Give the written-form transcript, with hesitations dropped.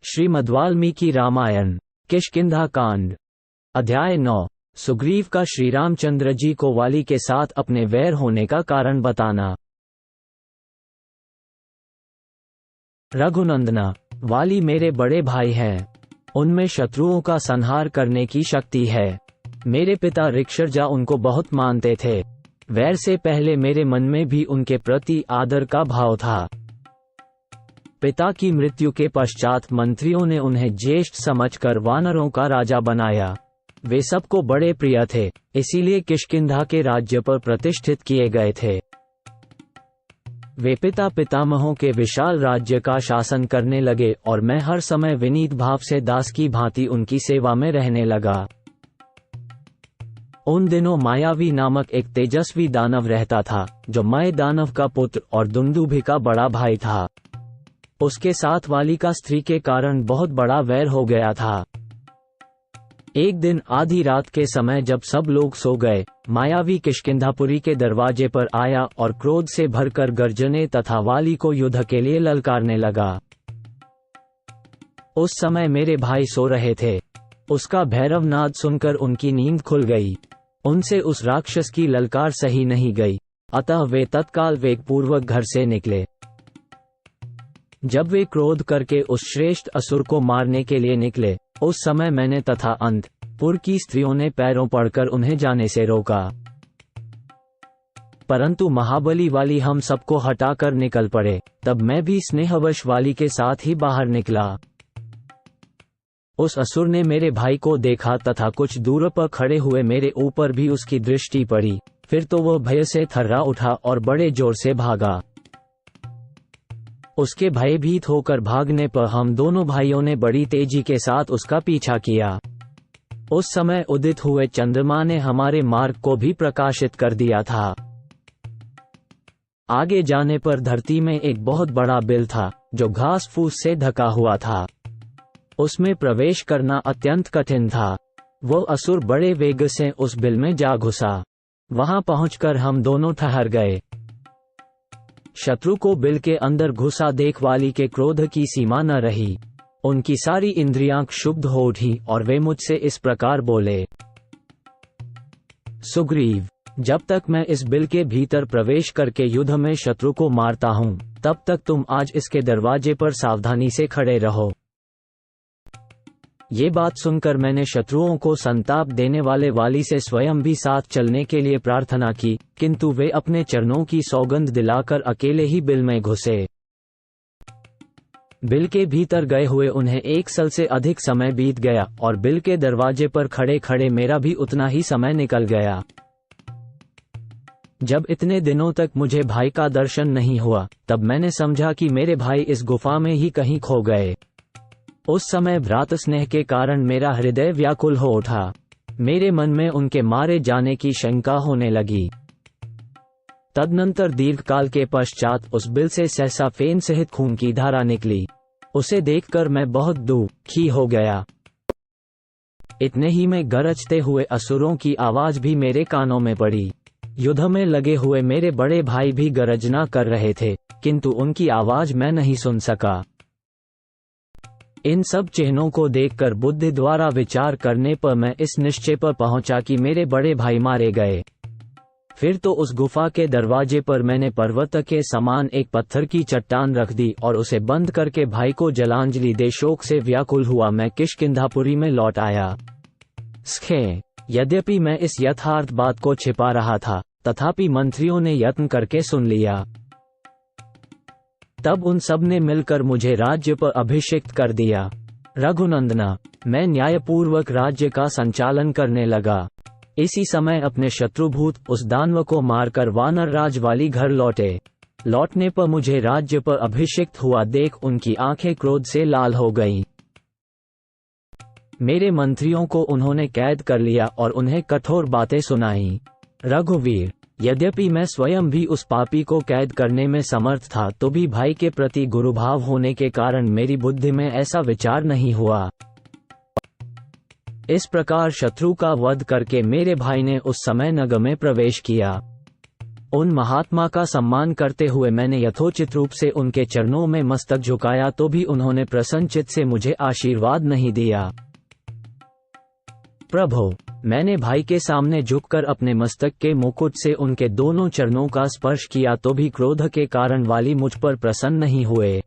श्रीमद्वाल्मीकि रामायण किष्किंधा कांड अध्याय 9। सुग्रीव का श्री रामचंद्र जी को वाली के साथ अपने वैर होने का कारण बताना। रघुनंदना, वाली मेरे बड़े भाई हैं। उनमें शत्रुओं का संहार करने की शक्ति है। मेरे पिता ऋक्षरजा उनको बहुत मानते थे। वैर से पहले मेरे मन में भी उनके प्रति आदर का भाव था। पिता की मृत्यु के पश्चात मंत्रियों ने उन्हें ज्येष्ठ समझकर वानरों का राजा बनाया। वे सबको बड़े प्रिय थे, इसीलिए किष्किंधा के राज्य पर प्रतिष्ठित किए गए थे। वे पिता पितामहों के विशाल राज्य का शासन करने लगे और मैं हर समय विनीत भाव से दास की भांति उनकी सेवा में रहने लगा। उन दिनों मायावी नामक एक तेजस्वी दानव रहता था, जो मय दानव का पुत्र और दुंदुभि का बड़ा भाई था। उसके साथ वाली का स्त्री के कारण बहुत बड़ा वैर हो गया था। एक दिन आधी रात के समय जब सब लोग सो गए, मायावी किष्किंधापुरी के दरवाजे पर आया और क्रोध से भरकर गर्जने तथा वाली को युद्ध के लिए ललकारने लगा। उस समय मेरे भाई सो रहे थे। उसका भैरव नाद सुनकर उनकी नींद खुल गई। उनसे उस राक्षस की ललकार सही नहीं गई, अतः वे तत्काल वेगपूर्वक घर से निकले। जब वे क्रोध करके उस श्रेष्ठ असुर को मारने के लिए निकले, उस समय मैंने तथा अंतपुर की स्त्रियों ने पैरों पड़कर उन्हें जाने से रोका। परंतु महाबली वाली हम सबको हटाकर निकल पड़े। तब मैं भी स्नेहवश वाली के साथ ही बाहर निकला। उस असुर ने मेरे भाई को देखा तथा कुछ दूर पर खड़े हुए मेरे ऊपर भी उसकी दृष्टि पड़ी। फिर तो वह भय से थर्रा उठा और बड़े जोर से भागा। उसके भयभीत होकर भागने पर हम दोनों भाइयों ने बड़ी तेजी के साथ उसका पीछा किया। उस समय उदित हुए चंद्रमा ने हमारे मार्ग को भी प्रकाशित कर दिया था। आगे जाने पर धरती में एक बहुत बड़ा बिल था, जो घास फूस से ढका हुआ था। उसमें प्रवेश करना अत्यंत कठिन था। वह असुर बड़े वेग से उस बिल में जा घुसा। वहां पहुंचकर हम दोनों ठहर गए। शत्रु को बिल के अंदर घुसा देख वाली के क्रोध की सीमा न रही। उनकी सारी इंद्रियां क्षुब्ध हो उठी और वे मुझसे इस प्रकार बोले, सुग्रीव, जब तक मैं इस बिल के भीतर प्रवेश करके युद्ध में शत्रु को मारता हूं, तब तक तुम आज इसके दरवाजे पर सावधानी से खड़े रहो। ये बात सुनकर मैंने शत्रुओं को संताप देने वाले वाली से स्वयं भी साथ चलने के लिए प्रार्थना की, किंतु वे अपने चरणों की सौगंध दिलाकर अकेले ही बिल में घुसे। बिल के भीतर गए हुए उन्हें 1 साल से अधिक समय बीत गया और बिल के दरवाजे पर खड़े खड़े मेरा भी उतना ही समय निकल गया। जब इतने दिनों तक मुझे भाई का दर्शन नहीं हुआ, तब मैंने समझा कि मेरे भाई इस गुफा में ही कहीं खो गए। उस समय भ्रात स्नेह के कारण मेरा हृदय व्याकुल हो उठा। मेरे मन में उनके मारे जाने की शंका होने लगी। तदनंतर दीर्घकाल के पश्चात उस बिल से सहसा फेन सहित खून की धारा निकली। उसे देखकर मैं बहुत दुखी हो गया। इतने ही में गरजते हुए असुरों की आवाज भी मेरे कानों में पड़ी। युद्ध में लगे हुए मेरे बड़े भाई भी गरजना कर रहे थे, किंतु उनकी आवाज मैं नहीं सुन सका। इन सब चिन्हों को देखकर बुद्धि द्वारा विचार करने पर मैं इस निश्चय पर पहुंचा कि मेरे बड़े भाई मारे गए। फिर तो उस गुफा के दरवाजे पर मैंने पर्वत के समान एक पत्थर की चट्टान रख दी और उसे बंद करके भाई को जलांजलि दे शोक से व्याकुल हुआ मैं किष्किंधापुरी में लौट आया। यद्यपि मैं इस यथार्थ बात को छिपा रहा था, तथापि मंत्रियों ने यत्न करके सुन लिया। तब उन सब ने मिलकर मुझे राज्य पर अभिषिक्त कर दिया। रघुनंदना, मैं न्यायपूर्वक राज्य का संचालन करने लगा। इसी समय अपने शत्रुभूत उस दानव को मारकर वानर राज वाली घर लौटे। लौटने पर मुझे राज्य पर अभिषिक्त हुआ देख उनकी आंखें क्रोध से लाल हो गईं। मेरे मंत्रियों को उन्होंने कैद कर लिया और उन्हें कठोर बातें सुनाईं। रघुवीर, यद्यपि मैं स्वयं भी उस पापी को कैद करने में समर्थ था, तो भी भाई के प्रति गुरुभाव होने के कारण मेरी बुद्धि में ऐसा विचार नहीं हुआ। इस प्रकार शत्रु का वध करके मेरे भाई ने उस समय नगर में प्रवेश किया। उन महात्मा का सम्मान करते हुए मैंने यथोचित रूप से उनके चरणों में मस्तक झुकाया तो भी उन्होंने प्रसन्नचित्त से मुझे आशीर्वाद नहीं दिया। प्रभो, मैंने भाई के सामने झुककर अपने मस्तक के मुकुट से उनके दोनों चरणों का स्पर्श किया तो भी क्रोध के कारण वाली मुझ पर प्रसन्न नहीं हुए।